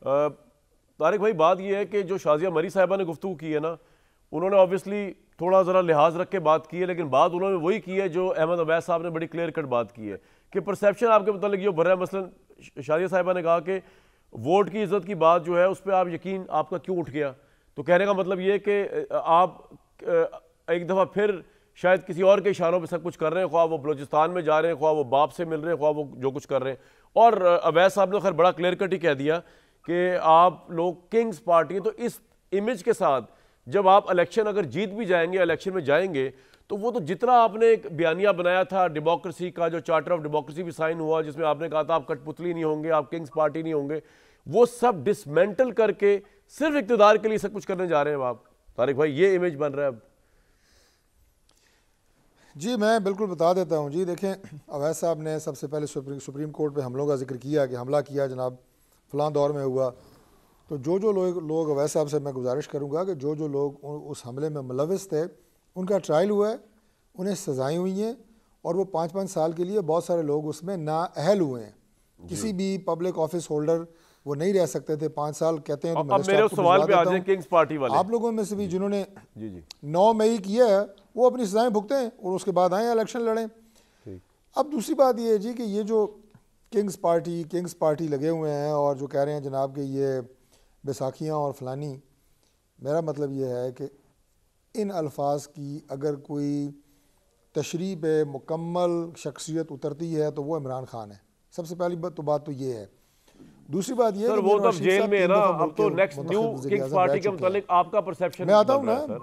तारिक भाई, बात यह है कि जो शाजिया मरी साहिबा ने गुफ्तगू की है ना, उन्होंने ऑब्वियसली थोड़ा ज़रा लिहाज रख के बात की है, लेकिन बात उन्होंने वही की है जो अहमद अवैस साहब ने बड़ी क्लियर कट बात की है कि परसेप्शन आपके मतलब ये भर रहा है। मसलन शाजिया साहिबा ने कहा कि वोट की इज्जत की बात जो है उस पर आप यकीन आपका क्यों उठ गया। तो कहने का मतलब ये कि आप एक दफ़ा फिर शायद किसी और के इशारों पे सब कुछ कर रहे हैं, ख्वाह वो बलूचिस्तान में जा रहे हैं, ख्वाह वो बाप से मिल रहे हैं, ख्वाह वो जो कुछ कर रहे हैं। और अवैस साहब ने खैर बड़ा क्लियर कट ही कह दिया कि आप लोग किंग्स पार्टी हैं। तो इस इमेज के साथ जब आप इलेक्शन अगर जीत भी जाएंगे, इलेक्शन में जाएंगे, तो वो तो जितना आपने एक बयानिया बनाया था डेमोक्रेसी का, जो चार्टर ऑफ डेमोक्रेसी भी साइन हुआ जिसमें आपने कहा था आप कठपुतली नहीं होंगे, आप किंग्स पार्टी नहीं होंगे, वो सब डिसमेंटल करके सिर्फ इक्तिदार के लिए सब कुछ करने जा रहे हैं आप। तारिक भाई, ये इमेज बन रहा है अब। जी मैं बिल्कुल बता देता हूँ जी। देखें, अवैस साहब ने सबसे पहले सुप्रीम कोर्ट पे हमलों का जिक्र किया कि हमला किया जनाब फ़लाँ दौर में हुआ। तो जो लोग अवैस साहब से मैं गुजारिश करूँगा कि जो लोग उस हमले में मुलविस थे उनका ट्रायल हुआ है, उन्हें सज़ाएँ हुई हैं, और वो 5-5 साल के लिए बहुत सारे लोग उसमें नाअहल हुए हैं। किसी भी पब्लिक ऑफिस होल्डर वो नहीं रह सकते थे 5 साल, कहते हैं। तो अब मेरे सवाल पे आ जाए किंग्स पार्टी वाले, आप लोगों में से भी जिन्होंने जी 9 मई किया है वो अपनी सजाएं भुगतें और उसके बाद आए इलेक्शन लड़ें। अब दूसरी बात ये है जी कि ये जो किंग्स पार्टी लगे हुए हैं और जो कह रहे हैं जनाब कि ये बैसाखियाँ और फलानी, मेरा मतलब ये है कि इन अल्फाज की अगर कोई तशरीह पे मुकम्मल शख्सियत उतरती है तो वो इमरान खान है। सबसे पहली बात तो ये है। दूसरी बात ये सर, वो तो जेल में है ना, अब तो नेक्स्ट न्यू किंग्स पार्टी के मुतालिक आपका परसेप्शन मैं आता हूँ ना सर।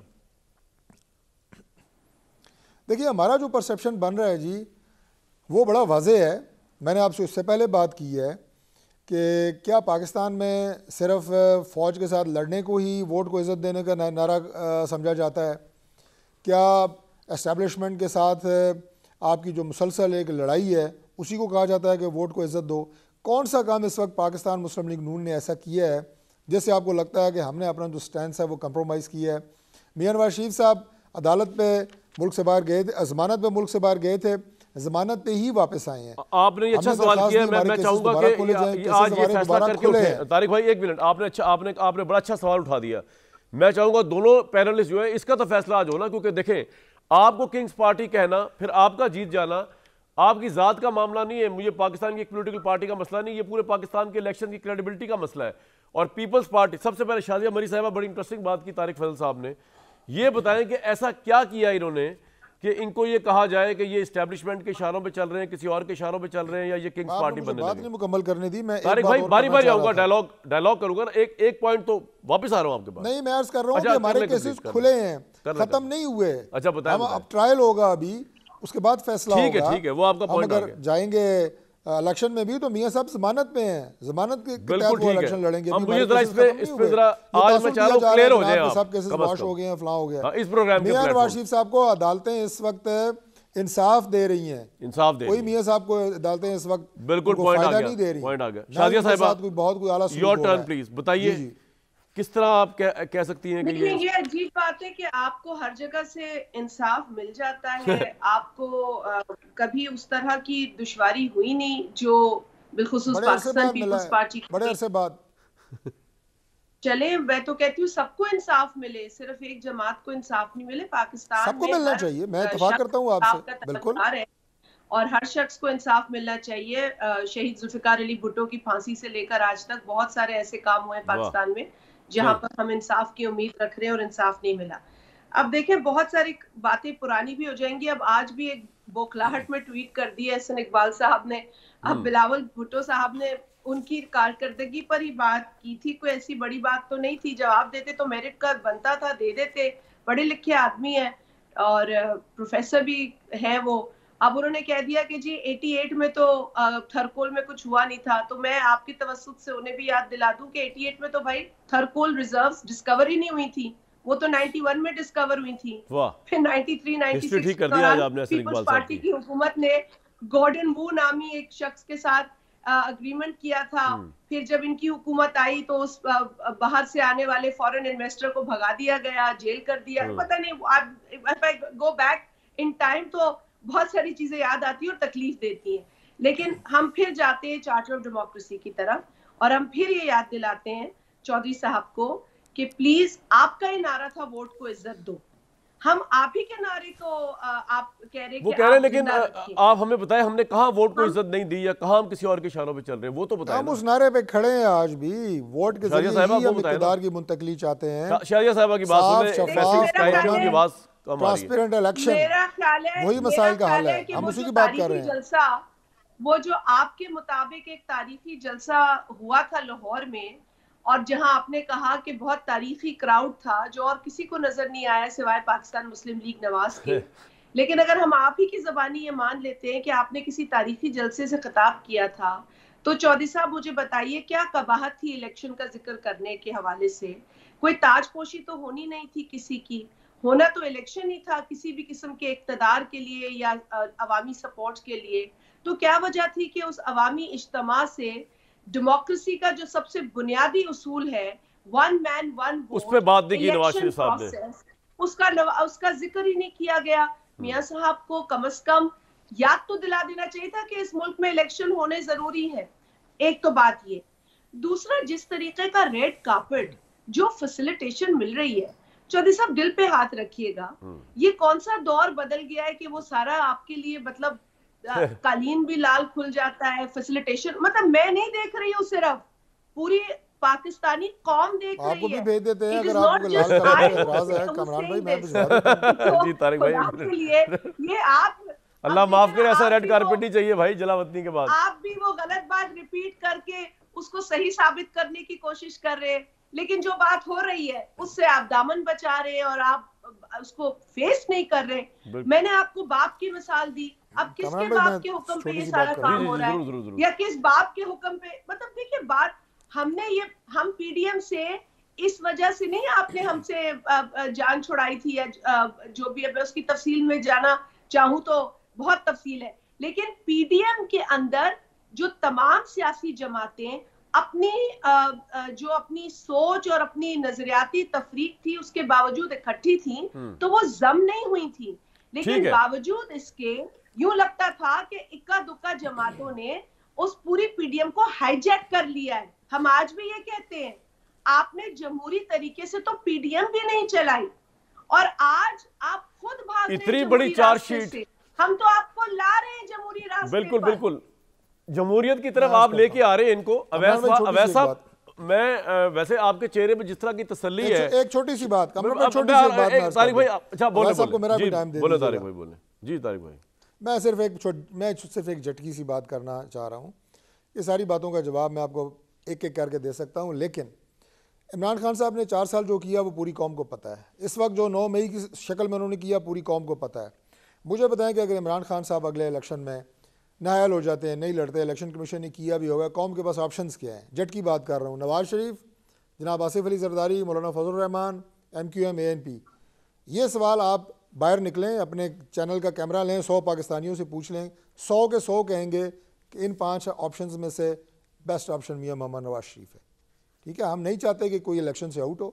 देखिए, हमारा जो परसेप्शन बन रहा है जी वो बड़ा वाज़ेह है। मैंने आपसे उससे पहले बात की है कि क्या पाकिस्तान में सिर्फ फ़ौज के साथ लड़ने को ही वोट को इज़्ज़त देने का नारा समझा जाता है? क्या एस्टेब्लिशमेंट के साथ आपकी जो मुसलसल एक लड़ाई है उसी को कहा जाता है कि वोट को इज़्ज़त दो? कौन सा काम इस वक्त पाकिस्तान मुस्लिम लीग नून ने ऐसा किया है जिससे आपको लगता है कि हमने अपना जो स्टैंड है वो कंप्रोमाइज़ किया है? मियां नवाज शरीफ साहब अदालत पे मुल्क से बाहर गए थे, ज़मानत पे मुल्क से बाहर गए थे, ज़मानत पे ही वापस आए हैं। आपने ये अच्छा सवाल किया है। मैं चाहूंगा कि आज ये फैसला करके उठे। तारिक भाई, एक मिनट, आपने बड़ा अच्छा सवाल उठा दिया। मैं चाहूंगा दोनों पैनलिस्ट जो है इसका तो फैसला आज हो ना, क्योंकि देखें, आपको किंग्स पार्टी कहना फिर आपका जीत जाना आपकी ज़ात का मामला नहीं है। मुझे पाकिस्तान की एक पॉलिटिकल पार्टी का मसला नहीं, ये पूरे पाकिस्तान के इलेक्शन की क्रेडिबिलिटी का मसला है। और पीपल्स पार्टी, सबसे पहले शाजिया मरी साहिबा बड़ी इंटरेस्टिंग बात की तारिक फजल साहब ने, ये बताएं कि ऐसा क्या किया इन्होंने कि इनको ये कहा जाए कि ये इस्टेब्लिशमेंट के इशारों पे चल रहे हैं, किसी और के इशारों पे चल रहे हैं, या ये किंग्स पार्टी बनने लगे। बात नहीं मुकम्मल करने दी। मैं तारिक भाई बारी बारी आऊंगा, डायलॉग करूंगा ना। एक पॉइंट तो वापस आ रहा हूं आपके पास। नहीं, मैं अर्ज कर रहा हूं कि हमारे केसेस खुले हैं, खत्म नहीं हुए। अच्छा बताएं। अब ट्रायल होगा, अभी उसके बाद फैसला होगा। ठीक है, वो आपका पॉइंट आ गया। अगर जाएंगे इलेक्शन में भी तो मियां साहब जमानत पे हैं, जमानत के तहत वो इलेक्शन लड़ेंगे। अब मुझे जरा इस पे जरा आज मैं चाह रहा हूं क्लियर हो जाए आप। सब केसेस वॉश हो गए हैं, फलां हो गया। इस प्रोग्राम के मियां नवाज शरीफ साहब को अदालतें इस वक्त इंसाफ दे रही हैं, इंसाफ दे कोई मियां साहब को अदालतें इस वक्त बिल्कुल फायदा नहीं दे रही। पॉइंट आ गया। शाजिया साहिबा, बहुत कोई आला योर टर्न प्लीज, बताइए किस तरह आप कह सकती हैं कि ये अजीब बात है कि आपको हर जगह से इंसाफ मिल जाता है। आपको कभी उस तरह की दुश्वारी हुई नहीं जो बिलखुसूस पाकिस्तान पीपल्स पार्टी बड़े अरसे बाद चले। मैं तो कहती हूँ सबको इंसाफ मिले, सिर्फ एक जमात को इंसाफ नहीं मिले। पाकिस्तान सबको मिलना चाहिए, मैं इत्तेफाक करता हूँ आपसे, बिल्कुल। और हर शख्स को इंसाफ मिलना चाहिए। शहीद जुल्फिकार अली भुट्टो की फांसी से लेकर आज तक बहुत सारे ऐसे काम हुए पाकिस्तान में जहां पर हम इंसाफ की उम्मीद रख रहे हैं और इंसाफ नहीं मिला। अब देखें, बहुत सारी बातें पुरानी भी हो जाएंगी। अब आज भी एक बौखलाहट में ट्वीट कर दिया एहसन इकबाल साहब ने। अब बिलावल भुट्टो साहब ने उनकी कारकर्दगी पर ही बात की थी, कोई ऐसी बड़ी बात तो नहीं थी। जवाब देते तो मेरिट का बनता था, दे देते। पढ़े लिखे आदमी है और प्रोफेसर भी है वो। अब उन्होंने कह दिया कि जी 88 में तो थरकोल में कुछ हुआ नहीं था। तो मैं आपकी तवज्जुह से उन्हें भी याद दिला दूं कि 88 में तो भाई थरकोल रिजर्व्स डिस्कवर ही नहीं हुई थी, वो तो 91 में डिस्कवर हुई थी। फिर 93, 96 पीपल्स पार्टी की हुकूमत ने गॉर्डन वू नामी एक शख्स के साथ अग्रीमेंट किया था। फिर जब इनकी हुकूमत आई तो उस बाहर से आने वाले फॉरेन इन्वेस्टर को भगा दिया गया, जेल कर दिया। पता नहीं, गो बैक इन टाइम तो बहुत सारी चीजें याद आती है और तकलीफ देती हैं। लेकिन हम फिर जाते हैं चार्टर ऑफ डेमोक्रेसी की तरफ और हम फिर ये याद दिलाते हैं चौधरी साहब को कि प्लीज आपका ही नारा था वोट को इज्जत दो, हम आप ही के नारे को आप कह रहे वो कह रहे हैं, लेकिन आप हमें बताएं हमने कहाँ वोट को इज्जत नहीं दी या कहाँ हम किसी और के इशारों पे चल रहे हैं, वो तो बताएं। हम उस नारे पे खड़े हैं आज भी, वोट के जरिए ही हम इक़्तिदार की मुंतकली चाहते हैं। शाजिया साहबा की बात सुने, ट्रांसपेरेंट इलेक्शन, वही मसाइल का हल है, हम उसी की बात कर रहे हैं। जलसा, वो जो आपके मुताबिक एक तारीखी जलसा हुआ था लाहौर में, और जहां आपने कहा कि बहुत तारीखी क्राउड था जो और किसी को नजर नहीं आया सिवाय पाकिस्तान मुस्लिम लीग नवाज के, लेकिन अगर हम आप ही की जबानी ये मान लेते हैं कि आपने किसी तारीखी जलसे से खिताब किया था, तो चौधरी साहब मुझे बताइए क्या कबाहत थी इलेक्शन का जिक्र करने के हवाले से? कोई ताजपोशी तो होनी नहीं थी किसी की, होना तो इलेक्शन ही था किसी भी किस्म के इक़्तिदार के लिए या अवामी सपोर्ट के लिए। तो क्या वजह थी कि उस अवामी इज्तिमा से डेमोक्रेसी का जो सबसे बुनियादी उसूल है, वन मैन वन वोट, उस पे बात नहीं की नवाज शरीफ साहब ने, उसका जिक्र ही नहीं किया गया। मियां साहब को कम से कम याद तो दिला देना चाहिए था कि इस मुल्क में इलेक्शन होने जरूरी है। एक तो बात ये, दूसरा जिस तरीके का रेड कार्पेट जो फैसिलिटेशन मिल रही है, चौधरी साहब दिल पे हाथ रखिएगा, ये कौन सा दौर बदल गया है कि वो सारा आपके लिए मतलब कालीन भी लाल खुल जाता है, फैसिलिटेशन, मतलब मैं नहीं देख रही हूँ, सिर्फ पूरी पाकिस्तानी कौम देख रही है। आपको भी भेज देते हैं अगर आपको लाल कलर का एतराज है, कमरान भाई मैं भिजवा देता हूं। जी तारिक भाई, के लिए ये आप अल्लाह माफ करे, ऐसा रेड कारपेट ही चाहिए भाई जलावतनी के बाद। आप भी वो गलत बात रिपीट करके उसको सही साबित करने की कोशिश कर रहे हैं, लेकिन जो बात हो रही है उससे आप दामन बचा रहे हैं और आप उसको फेस नहीं कर रहे। मैंने आपको बाप की मिसाल दी, अब किसके बाप के हुक्म पे ये सारा काम हो रहा है या किस बाप के हुक्म पे? मतलब देखिए बात हमने ये, हम पीडीएम से इस वजह से नहीं आपने हमसे जान छुड़ाई थी या जो भी है, उसकी तफसील में जाना चाहूं तो बहुत तफसील है, लेकिन पीडीएम के अंदर जो तमाम सियासी जमातें अपनी जो अपनी सोच और अपनी नजरियाती तफरीक थी उसके बावजूद इकट्ठी थी, तो वो जम नहीं हुई थी, लेकिन बावजूद इसके यूं लगता था कि इक्का दुक्का जमातों ने उस पूरी पीडीएम को हाईजैक कर लिया है। हम आज भी ये कहते हैं, आपने जमहूरी तरीके से तो पीडीएम भी नहीं चलाई और आज आप खुद भाग रहे हैं इतनी बड़ी चार्जशीट, हम तो आपको ला रहे हैं जमहूरी रास्ते बिल्कुल बिल्कुल जमहूरियत की तरफ आप लेके आ रहे हैं इनको। अवैस साहब, मैं वैसे आपके चेहरे पे जिस तरह की तसल्ली है, एक छोटी सी बात तारिक भाई, अच्छा बोले बोले तारिक भाई बोले। जी तारिक भाई, मैं सिर्फ एक झटकी सी बात करना चाह रहा हूँ। ये सारी बातों का जवाब मैं आपको एक एक करके दे सकता हूँ, लेकिन इमरान खान साहब ने 4 साल जो किया वो पूरी कौम को पता है। इस वक्त जो 9 मई की शक्ल में उन्होंने किया पूरी कौम को पता है। मुझे बताएं कि अगर इमरान खान साहब अगले इलेक्शन में नाअहल हो जाते हैं, नहीं लड़ते, इलेक्शन कमीशन ने किया भी होगा, कौम के पास ऑप्शंस क्या हैं? जट की बात कर रहा हूँ, नवाज शरीफ, जनाब आसिफ अली जरदारी, मौलाना फजल रहमान, MQM ANP। ये सवाल आप बाहर निकलें, अपने चैनल का कैमरा लें, 100 पाकिस्तानियों से पूछ लें, 100 के 100 कहेंगे कि इन 5 ऑप्शंस में से बेस्ट ऑप्शन मियां मोहम्मद नवाज शरीफ है। ठीक है, हम नहीं चाहते कि कोई इलेक्शन से आउट हो,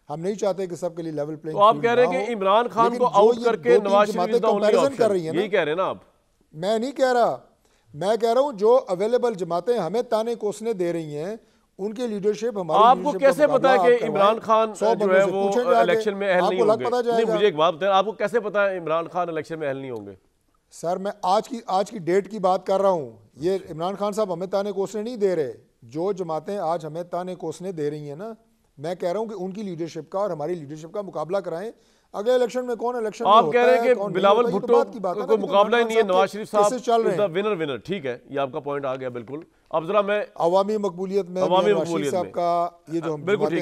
हम नहीं चाहते कि सबके लिए लेवल प्लेइंग फील्ड। तो आप कह रहे हैं कि इमरान खान को आउट करके नवाज शरीफ कंपैरिजन कर रही है, यही कह रहे हैं ना आप? मैं नहीं कह रहा, मैं कह रहा हूं जो अवेलेबल जमातें हमें ताने कोसने दे रही हैं उनकी लीडरशिप हमारी। आपको कैसे पता है कि इमरान खान जो है वो इलेक्शन में अहल नहीं होंगे? नहीं, मुझे एक बात बताएं, आपको कैसे पता है इमरान खान इलेक्शन में अहल नहीं होंगे? सर मैं आज की डेट की बात कर रहा हूं। ये इमरान खान साहब हमें ताने कोसने नहीं दे रहे। जो जमातें आज हमें ताने कोसने दे रही हैं ना, मैं कह रहा हूं कि उनकी लीडरशिप का और हमारी लीडरशिप का मुकाबला कराएं। अगले इलेक्शन में कौन इलेक्शन आप कह रहे हैं कि बिलावल भुट्टो को मुकाबला ही नहीं है, नवाज शरीफ साहब इज द विनर। ठीक है, ये आपका पॉइंट आ गया बिल्कुल। अब जरा मैं अवामी मकबूलियत में साहब का ये जो